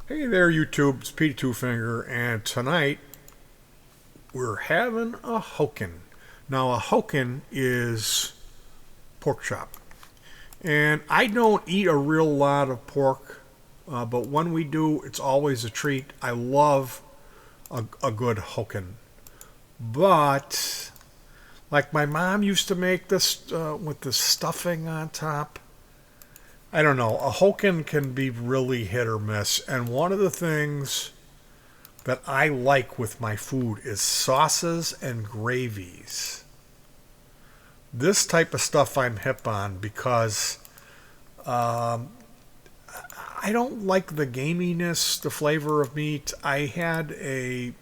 Hey there, YouTube. It's Pete Two Finger, and tonight we're having a Hoakin. Now, a Hoakin is pork chop, and I don't eat a real lot of pork, but when we do, it's always a treat. I love a good Hoakin, but like my mom used to make this with the stuffing on top. I don't know. A Hoakin can be really hit or miss, and one of the things that I like with my food is sauces and gravies. This type of stuff I'm hip on because um, I don't like the gaminess, the flavor of meat. I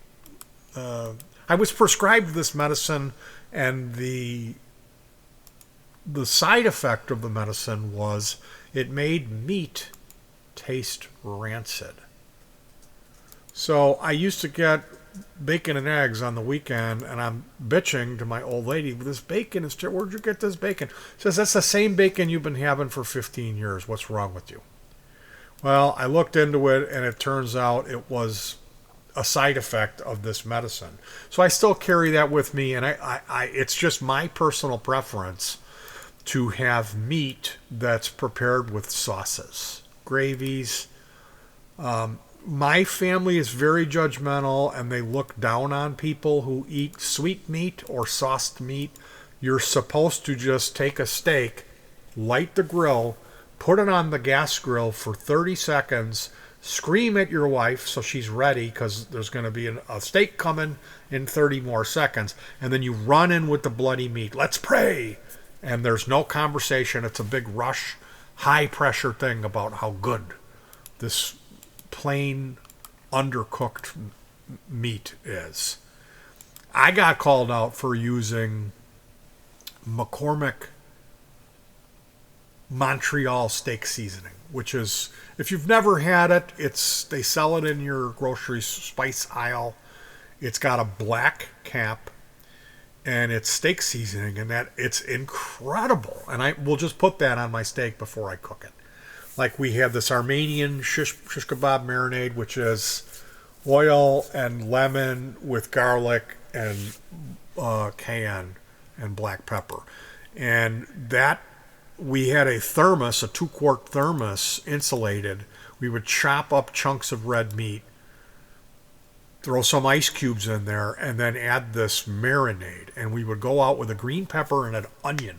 was prescribed this medicine, and the side effect of the medicine was it made meat taste rancid. So I used to get bacon and eggs on the weekend, and I'm bitching to my old lady, this bacon is, where'd you get this bacon? She says, that's the same bacon you've been having for 15 years. What's wrong with you? Well, I looked into it, and it turns out it was a side effect of this medicine. So I still carry that with me, and it's just my personal preference to have meat that's prepared with sauces, gravies. My family is very judgmental and they look down on people who eat sweet meat or sauced meat. You're supposed to just take a steak, light the grill, put it on the gas grill for 30 seconds, scream at your wife so she's ready because there's going to be a steak coming in 30 more seconds, and then you run in with the bloody meat. Let's pray! And there's no conversation. It's a big rush, high pressure thing about how good this plain undercooked meat is. I got called out for using McCormick Montreal steak seasoning, which is, if you've never had it, they sell it in your grocery spice aisle. It's got a black cap and it's steak seasoning, and that it's incredible. And I will just put that on my steak before I cook it. Like we have this Armenian shish kebab marinade, which is oil and lemon with garlic and cayenne and black pepper. And that, we had a thermos, a 2-quart thermos, insulated. We would chop up chunks of red meat, throw some ice cubes in there, and then add this marinade. And we would go out with a green pepper and an onion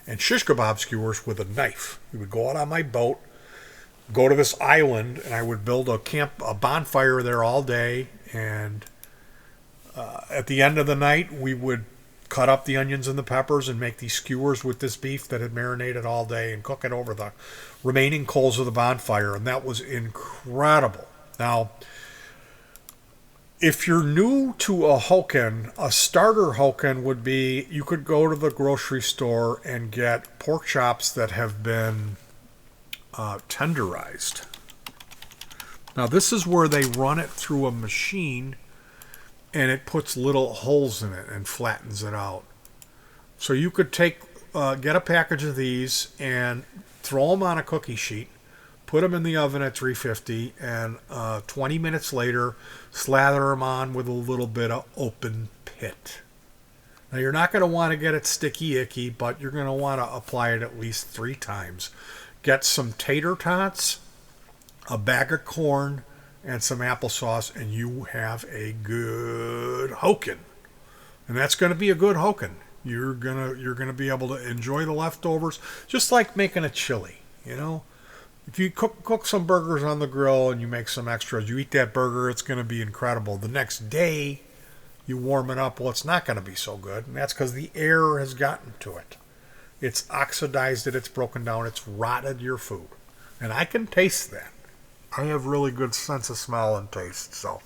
and shish kebab skewers with a knife. We would go out on my boat, go to this island, and I would build a bonfire there all day. And at the end of the night, we would cut up the onions and the peppers and make these skewers with this beef that had marinated all day and cook it over the remaining coals of the bonfire. And that was incredible. Now, if you're new to a Hoakin, a starter Hoakin would be, you could go to the grocery store and get pork chops that have been tenderized. Now, this is where they run it through a machine and it puts little holes in it and flattens it out. So you could get a package of these and throw them on a cookie sheet, put them in the oven at 350, and 20 minutes later, slather them on with a little bit of open pit. Now, you're not going to want to get it sticky icky, but you're going to want to apply it at least 3 times. Get some tater tots, a bag of corn, and some applesauce, and you have a good Hoakin. And that's going to be a good Hoakin. You're gonna be able to enjoy the leftovers, just like making a chili, you know. If you cook some burgers on the grill and you make some extras, you eat that burger, it's going to be incredible. The next day, you warm it up, well, it's not going to be so good, and that's because the air has gotten to it. It's oxidized it, it's broken down, it's rotted your food. And I can taste that. I have really good sense of smell and taste, so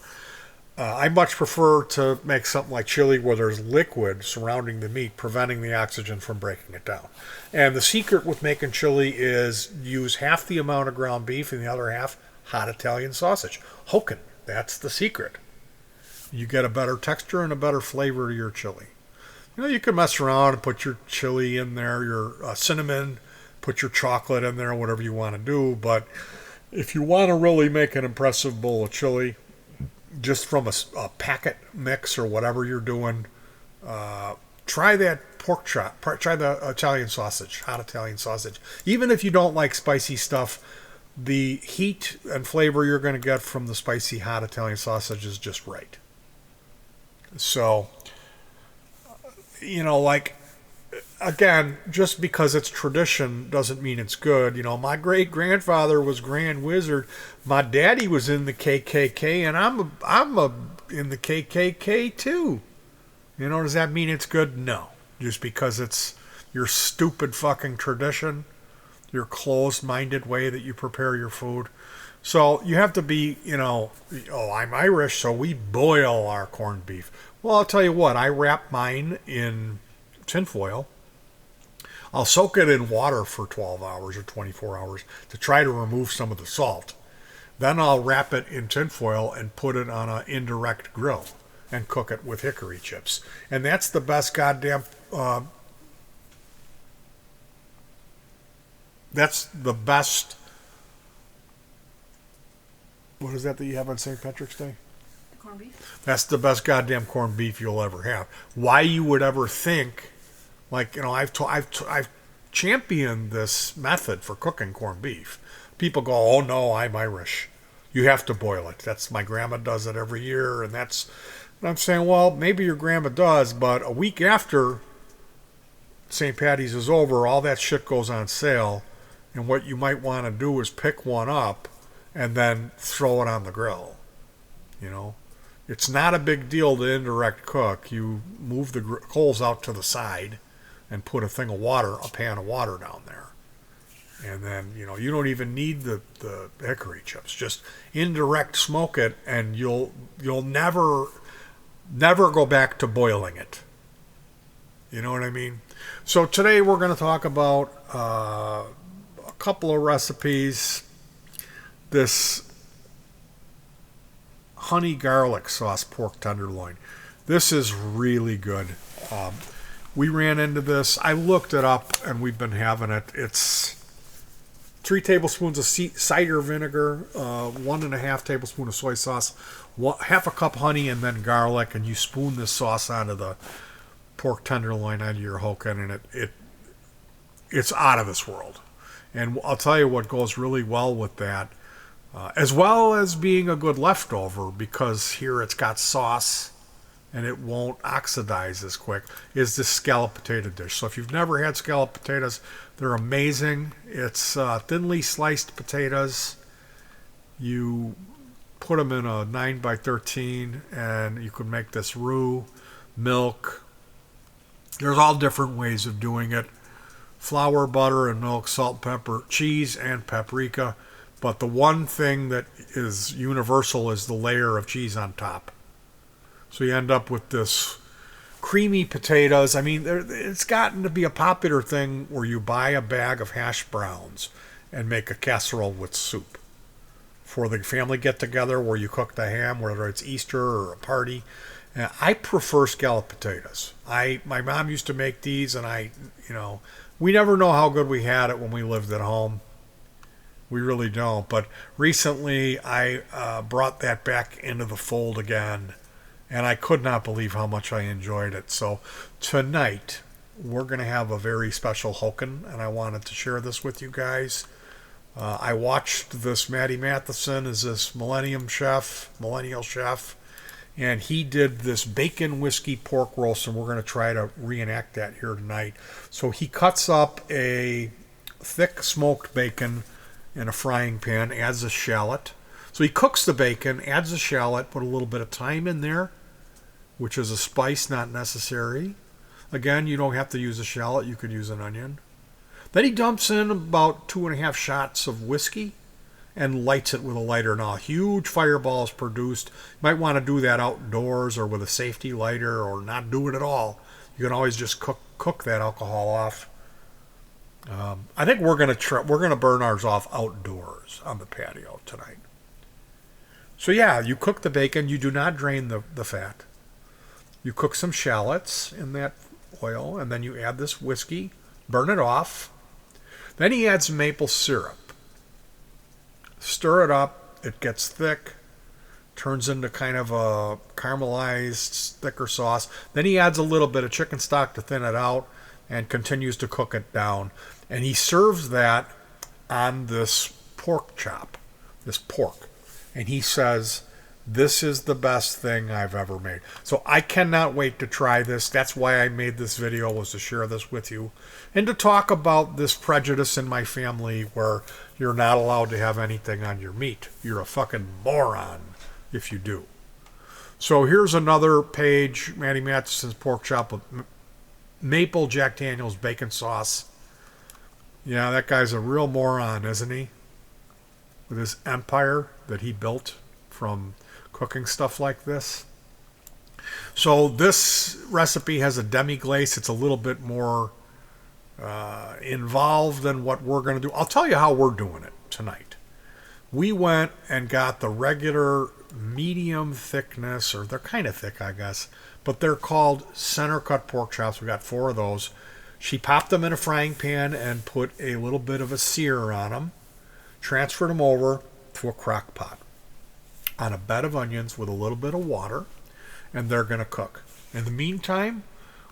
I much prefer to make something like chili where there's liquid surrounding the meat, preventing the oxygen from breaking it down. And the secret with making chili is use half the amount of ground beef and the other half hot Italian sausage. Hoakin, that's the secret. You get a better texture and a better flavor to your chili. You know, you can mess around and put your chili in there, your cinnamon, put your chocolate in there, whatever you want to do, but If you want to really make an impressive bowl of chili, just from a packet mix or whatever you're doing, try that pork chop. Try the Italian sausage, hot Italian sausage. Even if you don't like spicy stuff, the heat and flavor you're going to get from the spicy hot Italian sausage is just right. So, like, again, just because it's tradition doesn't mean it's good. My great grandfather was Grand Wizard. My daddy was in the KKK, and I'm in the KKK too. Does that mean it's good? No. Just because it's your stupid fucking tradition, your closed-minded way that you prepare your food. So you have to be, I'm Irish, so we boil our corned beef. Well, I'll tell you what, I wrap mine in tinfoil. I'll soak it in water for 12 hours or 24 hours to try to remove some of the salt. Then I'll wrap it in tinfoil and put it on an indirect grill and cook it with hickory chips. And that's the best goddamn... that's the best... What is that you have on St. Patrick's Day? The corned beef? That's the best goddamn corned beef you'll ever have. Why you would ever think... I've championed this method for cooking corned beef. People go, oh no, I'm Irish. You have to boil it. That's my grandma does it every year, and I'm saying, well, maybe your grandma does, but a week after St. Patty's is over, all that shit goes on sale, and what you might want to do is pick one up and then throw it on the grill. It's not a big deal to indirect cook. You move the coals out to the side and put a pan of water down there. And then, you don't even need the hickory chips. Just indirect smoke it, and you'll never go back to boiling it. You know what I mean? So today we're going to talk about a couple of recipes. This honey garlic sauce pork tenderloin. This is really good. We ran into this. I looked it up, and we've been having it. It's 3 tablespoons of cider vinegar, 1.5 tablespoons of soy sauce, half a cup honey, and then garlic. And you spoon this sauce onto the pork tenderloin onto your Hoakin, and it's out of this world. And I'll tell you what goes really well with that, as well as being a good leftover, because here it's got sauce and it won't oxidize as quick, is this scallop potato dish. So if you've never had scallop potatoes, they're amazing. It's thinly sliced potatoes. You put them in a 9x13, and you can make this roux, milk. There's all different ways of doing it. Flour, butter, and milk, salt, pepper, cheese, and paprika. But the one thing that is universal is the layer of cheese on top. So you end up with this creamy potatoes. I mean, it's gotten to be a popular thing where you buy a bag of hash browns and make a casserole with soup for the family get-together where you cook the ham, whether it's Easter or a party. I prefer scallop potatoes. My mom used to make these, and we never know how good we had it when we lived at home. We really don't. But recently, I brought that back into the fold again, and I could not believe how much I enjoyed it. So tonight, we're going to have a very special Hoakin, and I wanted to share this with you guys. I watched this Matty Matheson, is this millennial chef, and he did this bacon whiskey pork roast, and we're going to try to reenact that here tonight. So he cuts up a thick smoked bacon in a frying pan, adds a shallot. So he cooks the bacon, adds a shallot, put a little bit of thyme in there, which is a spice not necessary. Again, you don't have to use a shallot, you could use an onion. Then he dumps in about 2.5 shots of whiskey and lights it with a lighter. Now, a huge fireball is produced. You might want to do that outdoors or with a safety lighter, or not do it at all. You can always just cook that alcohol off. I think we're gonna burn ours off outdoors on the patio tonight. So yeah, you cook the bacon. You do not drain the fat. You cook some shallots in that oil, and then you add this whiskey, burn it off. Then he adds maple syrup. Stir it up. It gets thick. Turns into kind of a caramelized, thicker sauce. Then he adds a little bit of chicken stock to thin it out and continues to cook it down. And he serves that on this pork chop, this pork. And he says, this is the best thing I've ever made. So I cannot wait to try this. That's why I made this video, was to share this with you. And to talk about this prejudice in my family where you're not allowed to have anything on your meat. You're a fucking moron if you do. So here's another page, Matty Matson's pork chop with maple Jack Daniels bacon sauce. Yeah, that guy's a real moron, isn't he? With his empire that he built from cooking stuff like this. So this recipe has a demi-glace. It's a little bit more involved than what we're going to do. I'll tell you how we're doing it tonight. We went and got the regular medium thickness, or they're kind of thick, I guess, but they're called center cut pork chops. We got 4 of those. She popped them in a frying pan and put a little bit of a sear on them, transferred them over to a crock pot on a bed of onions with a little bit of water, and they're going to cook. In the meantime,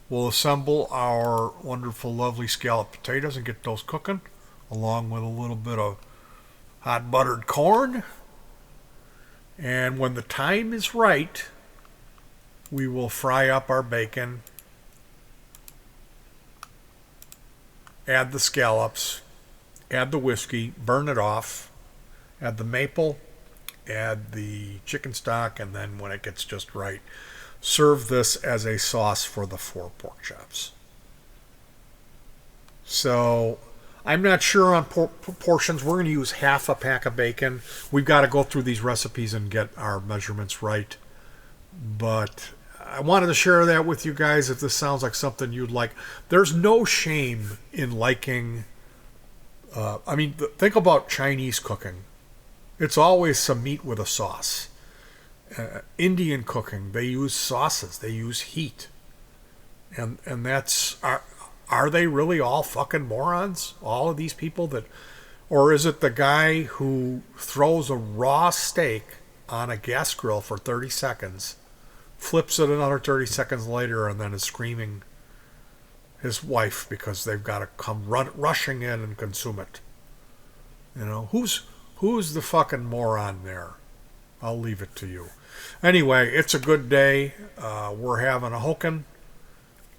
we'll assemble our wonderful, lovely scalloped potatoes and get those cooking, along with a little bit of hot buttered corn. And when the time is right, we will fry up our bacon, add the scallops, add the whiskey, burn it off, add the maple, add the chicken stock, and then when it gets just right, serve this as a sauce for the 4 pork chops. So I'm not sure on proportions. We're going to use half a pack of bacon. We've got to go through these recipes and get our measurements right. But I wanted to share that with you guys if this sounds like something you'd like. There's no shame in liking... think about Chinese cooking. It's always some meat with a sauce. Indian cooking, they use sauces. They use heat. And that's... Are they really all fucking morons? All of these people that... Or is it the guy who throws a raw steak on a gas grill for 30 seconds, flips it another 30 seconds later, and then is screaming his wife because they've got to come rushing in and consume it? You know, who's the fucking moron there? I'll leave it to you. Anyway, it's a good day. We're having a Hoakin,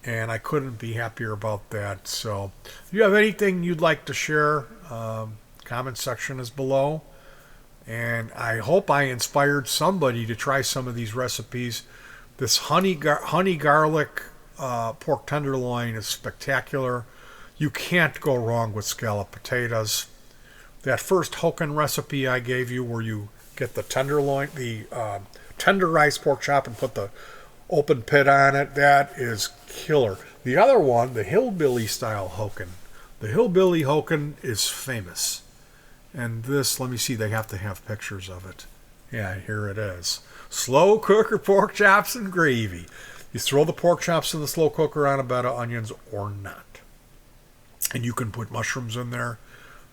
and I couldn't be happier about that. So if you have anything you'd like to share, comment section is below. And I hope I inspired somebody to try some of these recipes. This honey garlic pork tenderloin is spectacular. You can't go wrong with scalloped potatoes. That first Hoakin recipe I gave you, where you get the tenderloin, the tenderized pork chop, and put the open pit on it, that is killer. The other one, the hillbilly style Hoakin. The hillbilly Hoakin is famous. And this, let me see, they have to have pictures of it. Yeah, here it is. Slow cooker pork chops and gravy. You throw the pork chops in the slow cooker on a bed of onions or not. And you can put mushrooms in there.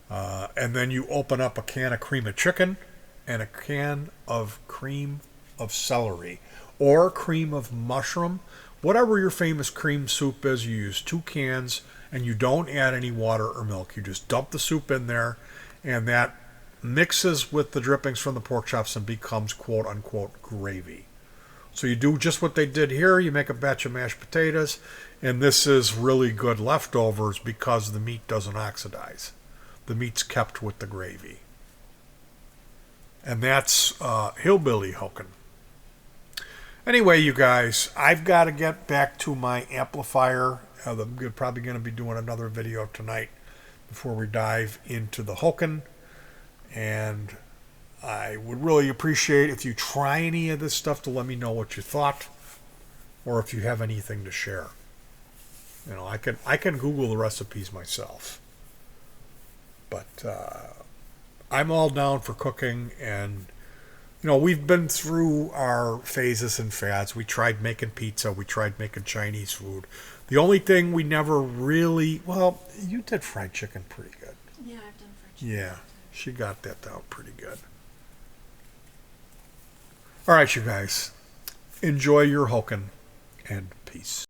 And then you open up a can of cream of chicken and a can of cream of celery or cream of mushroom. Whatever your famous cream soup is, you use 2 cans and you don't add any water or milk. You just dump the soup in there, and that mixes with the drippings from the pork chops and becomes quote unquote gravy. So you do just what they did here. You make a batch of mashed potatoes, and this is really good leftovers because the meat doesn't oxidize. The meat's kept with the gravy. And that's hillbilly Hoakin. Anyway, you guys, I've got to get back to my amplifier. I'm probably going to be doing another video tonight before we dive into the Hoakin. And I would really appreciate if you try any of this stuff to let me know what you thought, or if you have anything to share. You know, I can Google the recipes myself. But I'm all down for cooking, and you know, we've been through our phases and fads. We tried making pizza. We tried making Chinese food. The only thing we never really... Well, you did fried chicken pretty good. Yeah, I've done fried chicken. Yeah. She got that down pretty good. All right, you guys. Enjoy your Hoakin, and peace.